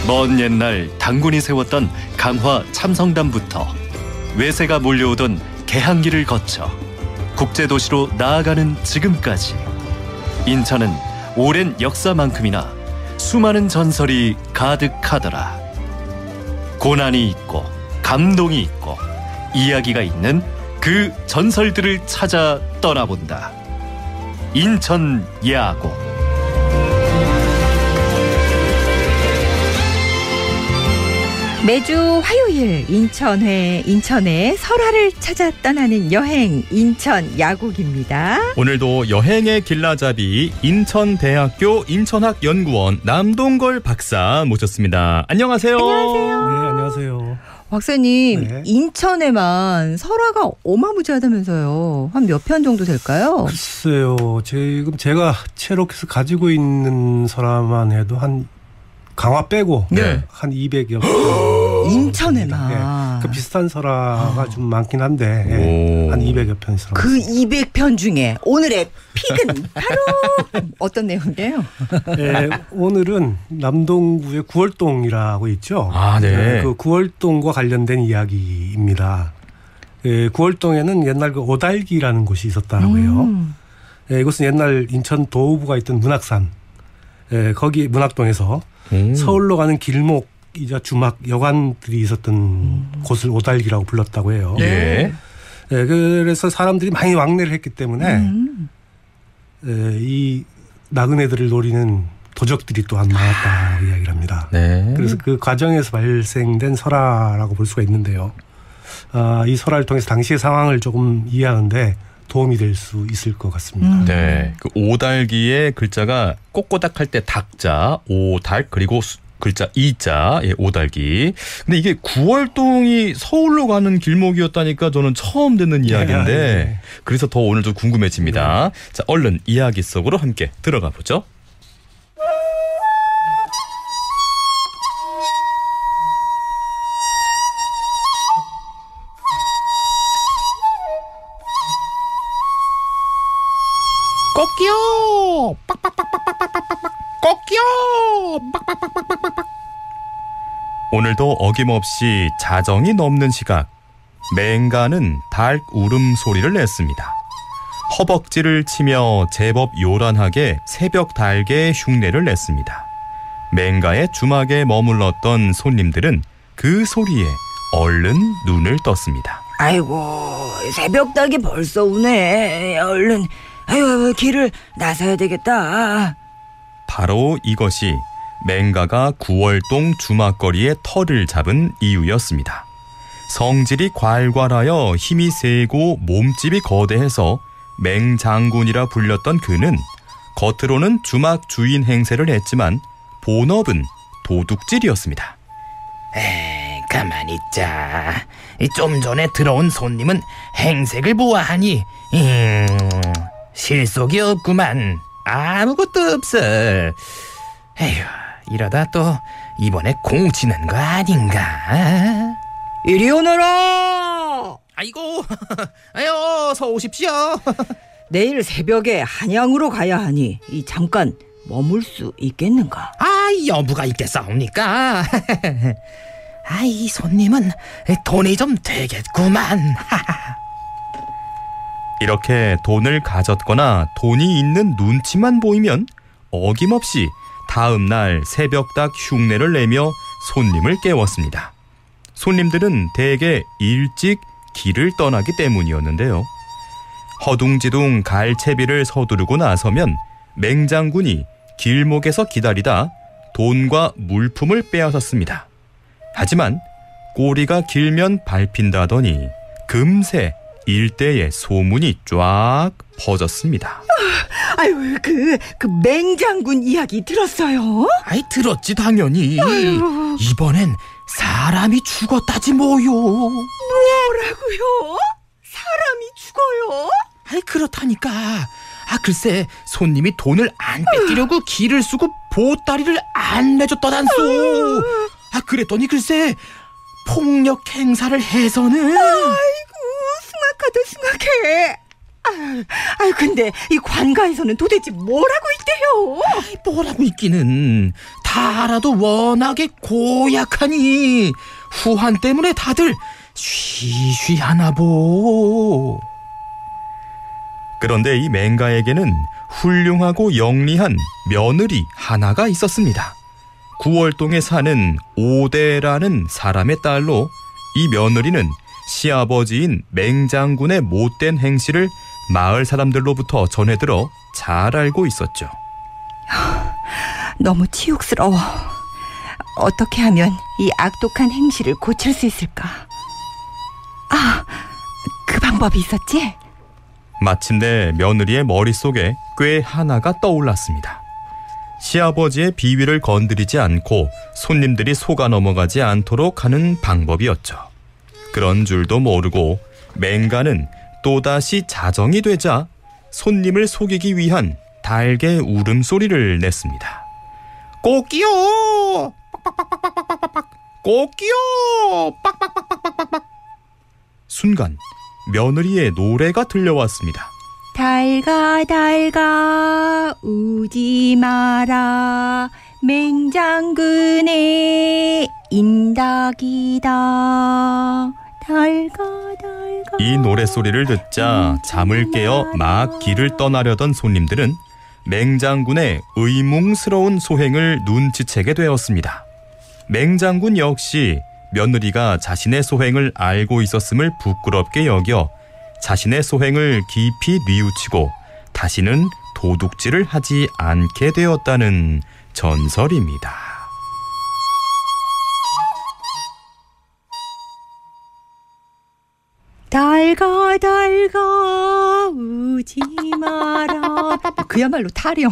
먼 옛날 당군이 세웠던 강화 참성담부터 외세가 몰려오던 개항기를 거쳐 국제도시로 나아가는 지금까지 인천은 오랜 역사만큼이나 수많은 전설이 가득하더라. 고난이 있고 감동이 있고 이야기가 있는 그 전설들을 찾아 떠나본다. 인천 야구. 매주 화요일 인천의 설화를 찾아 떠나는 여행 인천 야구기입니다. 오늘도 여행의 길라잡이 인천대학교 인천학연구원 남동걸 박사 모셨습니다. 안녕하세요. 안녕하세요. 네, 안녕하세요. 박사님, 네. 인천에만 설화가 어마무지하다면서요. 한 몇 편 정도 될까요? 글쎄요. 지금 제가 체록해서 가지고 있는 설화만 해도 한 강화 빼고 네. 한 200여 인천에만. 네. 그 비슷한 설화가 좀 많긴 한데 한 200여 편 설화. 그 200편 중에 오늘의 픽은 바로 어떤 내용이에요? 네, 오늘은 남동구의 구월동이라고 있죠. 아, 네. 그 구월동과 관련된 이야기입니다. 구월동에는 옛날 그 오달기라는 곳이 있었다고 해요. 이곳은 옛날 인천 도읍부가 있던 문학산. 거기 문학동에서 서울로 가는 길목이자 주막 여관들이 있었던 곳을 오달기라고 불렀다고 해요. 예. 그래서 사람들이 많이 왕래를 했기 때문에 이 나그네들을 노리는 도적들이 또한 많았다고 이야기를 합니다. 네. 그래서 그 과정에서 발생된 설화라고 볼 수가 있는데요. 이 설화를 통해서 당시의 상황을 조금 이해하는데 도움이 될 수 있을 것 같습니다. 네. 그 오달기의 글자가 꼬꼬닥할 때 닭자, 오달 그리고 글자 이자, 예, 오달기. 근데 이게 구월동이 서울로 가는 길목이었다니까 저는 처음 듣는 이야기인데 네. 그래서 더 오늘 좀 궁금해집니다. 자, 얼른 이야기 속으로 함께 들어가 보죠. 꽃기요 빡빡빡빡빡빡빡 꽃기요 빡빡빡빡빡빡. 오늘도 어김없이 자정이 넘는 시각 맹가는 닭 울음소리를 냈습니다. 허벅지를 치며 제법 요란하게 새벽 닭의 흉내를 냈습니다. 맹가의 주막에 머물렀던 손님들은 그 소리에 얼른 눈을 떴습니다. 아이고, 새벽 닭이 벌써 우네. 얼른 길을 나서야 되겠다. 바로 이것이 맹가가 구월동 주막거리의 터를 잡은 이유였습니다. 성질이 괄괄하여 힘이 세고 몸집이 거대해서 맹장군이라 불렸던 그는 겉으로는 주막 주인 행세를 했지만 본업은 도둑질이었습니다. 가만히 있자. 좀 전에 들어온 손님은 행색을 보아하니 실속이 없구만. 아무것도 없어. 에휴, 이러다 또 이번에 공치는 거 아닌가? 이리 오너라. 아이고, 아유, 어서 오십시오. 내일 새벽에 한양으로 가야 하니 잠깐 머물 수 있겠는가? 여부가 있겠사옵니까? 이 손님은 돈이 좀 되겠구만. 이렇게 돈을 가졌거나 돈이 있는 눈치만 보이면 어김없이 다음 날 새벽닭 흉내를 내며 손님을 깨웠습니다. 손님들은 대개 일찍 길을 떠나기 때문이었는데요. 허둥지둥 갈채비를 서두르고 나서면 맹장군이 길목에서 기다리다 돈과 물품을 빼앗았습니다. 하지만 꼬리가 길면 밟힌다더니 금세 일대에 소문이 쫙 퍼졌습니다. 아유, 그 맹장군 이야기 들었어요? 들었지 당연히. 아유. 이번엔 사람이 죽었다지 뭐요. 뭐라고요? 사람이 죽어요? 그렇다니까. 글쎄 손님이 돈을 안 뺏기려고 길을 쓰고 보따리를 안 내줬더단소. 그랬더니 글쎄 폭력 행사를 해서는. 아이고, 숭악하다 숭악해. 근데 이 관가에서는 도대체 뭐라고 있대? 있대요. 뭐라고 있기는 다 알아도 워낙에 고약하니 후한 때문에 다들 쉬쉬하나 보. 그런데 이 맹가에게는 훌륭하고 영리한 며느리 하나가 있었습니다. 구월동에 사는 오대라는 사람의 딸로 이 며느리는 시아버지인 맹장군의 못된 행실을 마을 사람들로부터 전해들어 잘 알고 있었죠. 너무 치욕스러워. 어떻게 하면 이 악독한 행실을 고칠 수 있을까? 아, 그 방법이 있었지? 마침내 며느리의 머릿속에 꽤 하나가 떠올랐습니다. 시아버지의 비위를 건드리지 않고 손님들이 속아 넘어가지 않도록 하는 방법이었죠. 그런 줄도 모르고 맹가는 또다시 자정이 되자 손님을 속이기 위한 달개 울음소리를 냈습니다. 꼬끼요! 빡빡빡빡빡빡빡. 꼬끼요! 빡빡빡빡빡빡. 순간 며느리의 노래가 들려왔습니다. 달가 달가 우지 마라 맹장군의 인닭이다. 달가 달가. 이 노랫소리를 듣자 잠을 깨어 막 길을 떠나려던 손님들은 맹장군의 의뭉스러운 소행을 눈치채게 되었습니다. 맹장군 역시 며느리가 자신의 소행을 알고 있었음을 부끄럽게 여겨 자신의 소행을 깊이 뉘우치고 다시는 도둑질을 하지 않게 되었다는 전설입니다. 달가 달가 우지 마라. 그야말로 타령.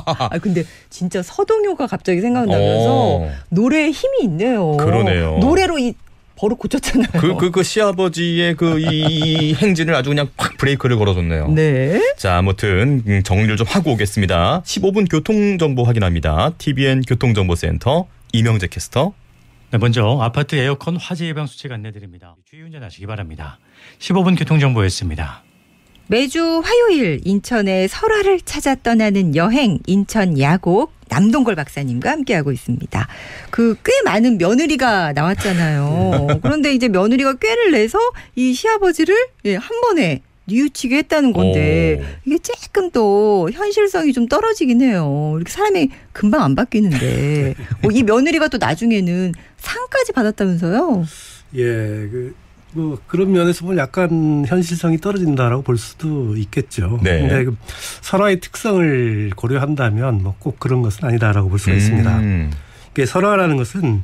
아 근데 진짜 서동요가 갑자기 생각나면서 노래에 힘이 있네요. 그러네요. 노래로 이 버릇 고쳤잖아요. 그 시아버지의 이 행진을 아주 그냥 팍 브레이크를 걸어줬네요. 네. 자, 아무튼 정리를 좀 하고 오겠습니다. 15분 교통정보 확인합니다. TVN 교통정보센터 이명재 캐스터. 네, 먼저 아파트 에어컨 화재 예방 수칙 안내드립니다. 주의 운전하시기 바랍니다. 15분 교통정보였습니다. 매주 화요일 인천의 설화를 찾아 떠나는 여행 인천 야곡 남동걸 박사님과 함께하고 있습니다. 그 꽤 많은 며느리가 나왔잖아요. 그런데 이제 며느리가 꾀를 내서 이 시아버지를 한 번에 뉘우치게 했다는 건데 이게 조금 또 현실성이 좀 떨어지긴 해요. 이렇게 사람이 금방 안 바뀌는데 이 며느리가 또 나중에는 상까지 받았다면서요? 예, 그런 면에서 보면 약간 현실성이 떨어진다라고 볼 수도 있겠죠. 네. 근데 설화의 특성을 고려한다면 뭐 꼭 그런 것은 아니다라고 볼 수가 있습니다. 설화라는 것은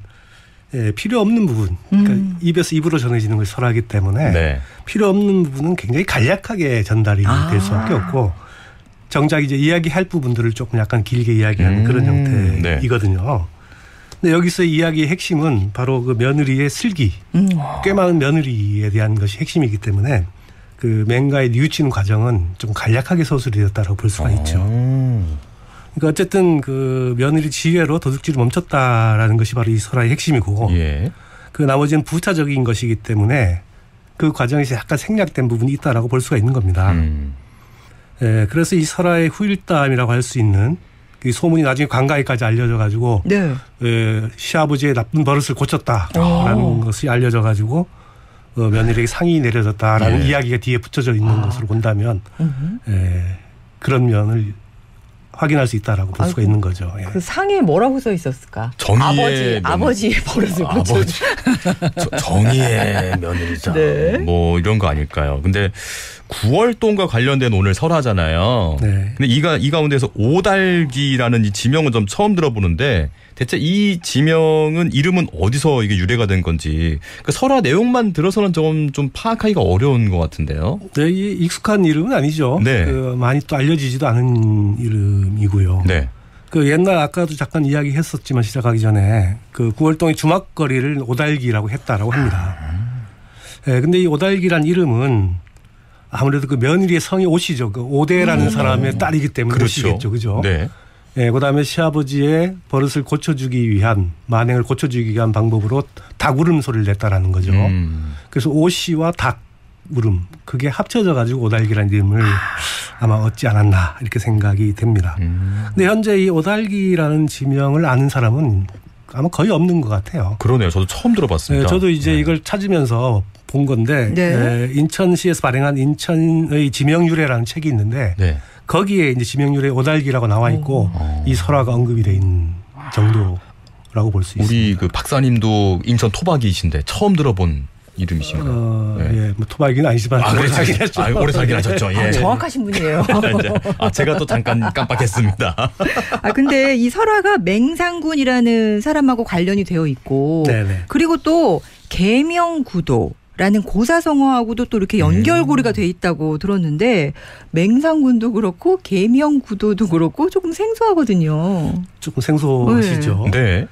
필요 없는 부분, 그러니까 입에서 입으로 전해지는 것이 설화이기 때문에 네. 필요 없는 부분은 굉장히 간략하게 전달이 될 수밖에 없고 정작 이제 이야기할 부분들을 조금 약간 길게 이야기하는 그런 형태이거든요. 근데 여기서 이야기의 핵심은 바로 그 며느리의 슬기, 꽤 많은 며느리에 대한 것이 핵심이기 때문에 그 맹가의 뉘우치는 과정은 좀 간략하게 서술되었다고 볼 수가 있죠. 그러니까 어쨌든 그 며느리 지혜로 도둑질을 멈췄다라는 것이 바로 이 설화의 핵심이고 그 나머지는 부차적인 것이기 때문에 그 과정에서 약간 생략된 부분이 있다라고 볼 수가 있는 겁니다. 그래서 이 설화의 후일담이라고 할 수 있는 이 소문이 나중에 관가에까지 알려져 가지고 시아버지의 나쁜 버릇을 고쳤다라는 것이 알려져 가지고 며느리에게 상이 내려졌다라는 이야기가 뒤에 붙여져 있는 것으로 본다면 그런 면을 확인할 수 있다라고 볼 수가 있는 거죠. 그 상에 뭐라고 써 있었을까? 아버지의 버릇을 고쳐줘. 정의의 며느리자. 뭐 이런 거 아닐까요? 근데 9월동과 관련된 오늘 설화잖아요. 근데 이 가운데서 오달기라는 이 지명은 좀 처음 들어보는데 대체 이 지명은 이름은 어디서 이게 유래가 된 건지 그 설화 내용만 들어서는 좀 파악하기가 어려운 것 같은데요. 네, 이 익숙한 이름은 아니죠. 그 많이 또 알려지지도 않은 이름이고요. 그 옛날 아까도 잠깐 이야기했었지만 시작하기 전에 그 9월동의 주막거리를 오달기라고 했다라고 합니다. 근데 이 오달기란 이름은 아무래도 그 며느리의 성이 오시죠. 그 오대라는 사람의 딸이기 때문에 오시겠죠. 그죠? 그다음에 시아버지의 버릇을 고쳐주기 위한 만행을 고쳐주기 위한 방법으로 닭 울음소리를 냈다라는 거죠. 그래서 오씨와 닭 울음 그게 합쳐져 가지고 오달기라는 이름을 아마 얻지 않았나 이렇게 생각이 됩니다. 근데 현재 이 오달기라는 지명을 아는 사람은 아마 거의 없는 것 같아요. 그러네요. 저도 처음 들어봤습니다. 저도 이제 이걸 찾으면서 본 건데 네. 인천시에서 발행한 인천의 지명유래라는 책이 있는데 네. 거기에 이제 지명유래 오달기라고 나와 있고 이 설화가 언급이 돼 있는 정도라고 볼 수 있습니다. 우리 그 박사님도 인천 토박이이신데 처음 들어본 이름이신가요? 네. 예, 뭐 토박이는 아니지만 오래 살긴 했죠. 오래 살긴 하셨죠. 예. 정확하신 분이에요. 제가 또 잠깐 깜빡했습니다. 근데 이 설화가 맹상군이라는 사람하고 관련이 되어 있고 네네. 그리고 또 계명구도라는 고사성어하고도 또 이렇게 연결고리가 돼 있다고 들었는데 맹상군도 그렇고 계명구도도 그렇고 조금 생소하거든요. 조금 생소하시죠. 네.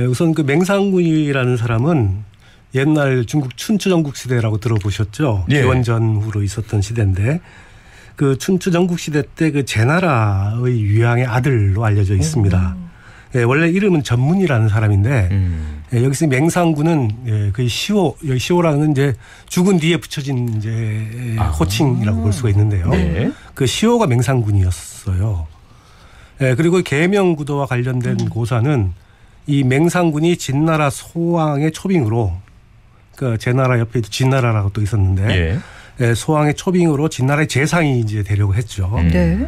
우선 그 맹상군이라는 사람은 옛날 중국 춘추전국 시대라고 들어보셨죠? 예. 기원전후로 있었던 시대인데 그 춘추전국 시대 때 그 제나라의 유양의 아들로 알려져 있습니다. 원래 이름은 전문이라는 사람인데 여기서 맹상군은 그 시호라는 이제 죽은 뒤에 붙여진 이제 호칭이라고 볼 수가 있는데요. 네. 그 시호가 맹상군이었어요. 그리고 계명구도와 관련된 고사는 이 맹상군이 진나라 소왕의 초빙으로 그 제나라 옆에 진나라라고 또 있었는데 소왕의 초빙으로 진나라의 재상이 이제 되려고 했죠. 네.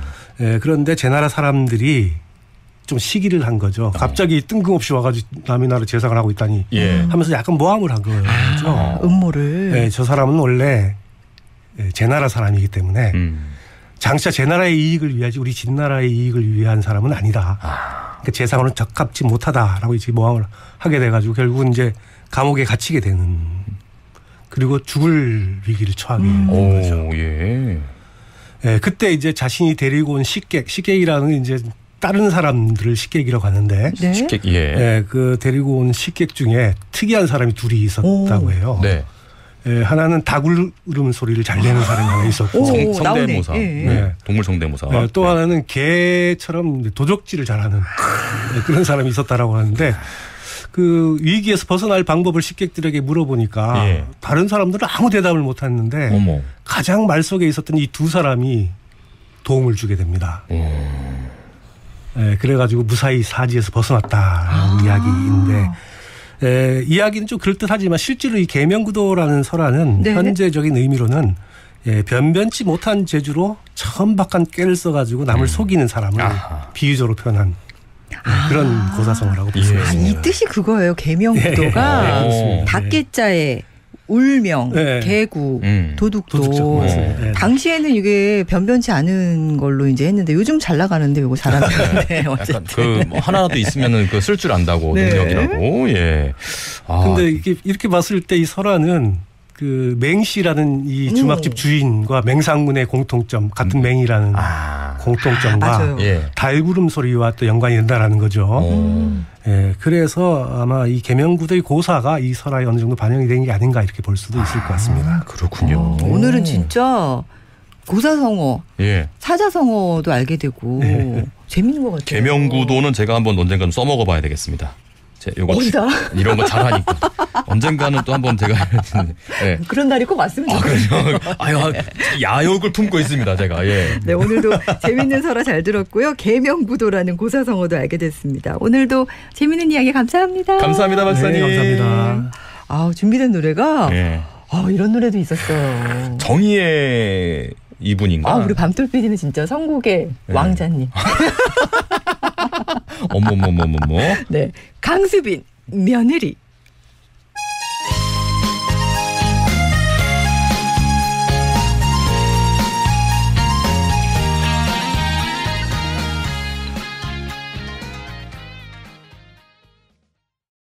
그런데 제나라 사람들이 좀 시기를 한 거죠. 갑자기 뜬금없이 와가지고 남의 나라 재상을 하고 있다니 하면서 약간 모함을 한 거죠. 음모를. 저 사람은 원래 제나라 사람이기 때문에 장차 제나라의 이익을 위하지 우리 진나라의 이익을 위한 사람은 아니다. 그러니까 재상으로는 적합지 못하다라고 이제 모함을 하게 돼가지고 결국은 이제 감옥에 갇히게 되는 그리고 죽을 위기를 처하게 된 거죠. 그때 이제 자신이 데리고 온 식객이라는 이제 다른 사람들을 식객이라고 하는데 네. 식객 그 데리고 온 식객 중에 특이한 사람이 둘이 있었다고 해요. 네. 하나는 닭울 소리를 잘 내는 사람이 하나 있었고 성대모사. 네. 동물 성대모사. 또 하나는 개처럼 도적질을 잘하는 그런 사람이 있었다라고 하는데 그 위기에서 벗어날 방법을 식객들에게 물어보니까 다른 사람들은 아무 대답을 못했는데 가장 말 속에 있었던 이 두 사람이 도움을 주게 됩니다. 그래가지고 무사히 사지에서 벗어났다는 이야기인데 이야기는 좀 그럴듯하지만 실제로 이 계명구도라는 설화는 현재적인 의미로는 변변치 못한 재주로 천박한 꾀를 써가지고 남을 속이는 사람을 비유적으로 표현한 그런 고사성어라고 볼 수 있습니다. 이 뜻이 그거예요. 계명구도가 닭개자에 울명, 개구, 도둑도. 당시에는 이게 변변치 않은 걸로 이제 했는데 요즘 잘 나가는데 요거 잘하는데 어쨌든 그 하나라도 있으면은 그 쓸 줄 안다고 능력이라고. 근데 이렇게 봤을 때 이 설화는 그 맹씨라는 이 주막집 주인과 맹상군의 공통점 같은 맹이라는 공통점과 달구름 소리와 또 연관이 된다라는 거죠. 그래서 아마 이 계명구도의 고사가 이 설화에 어느 정도 반영이 된 게 아닌가 이렇게 볼 수도 있을 것 같습니다. 그렇군요. 오늘은 진짜 고사성어, 사자성어도 알게 되고 재밌는 것 같아요. 계명구도는 제가 한번 언젠가는 써먹어봐야 되겠습니다. 어디다? 이런 거 잘하니까 언젠가는 또 한번 제가 그런 날이 꼭 왔으면 좋겠어요. 야욕을 품고 있습니다 제가. 네, 오늘도 재밌는 설화 잘 들었고요. 계명구도라는 고사성어도 알게 됐습니다. 오늘도 재밌는 이야기 감사합니다. 감사합니다 박사님. 감사합니다. 준비된 노래가 이런 노래도 있었어요. 정의의 이분인가? 우리 밤톨 PD는 진짜 선곡의 왕자님. 어머머머머머. 네, 강수빈 며느리.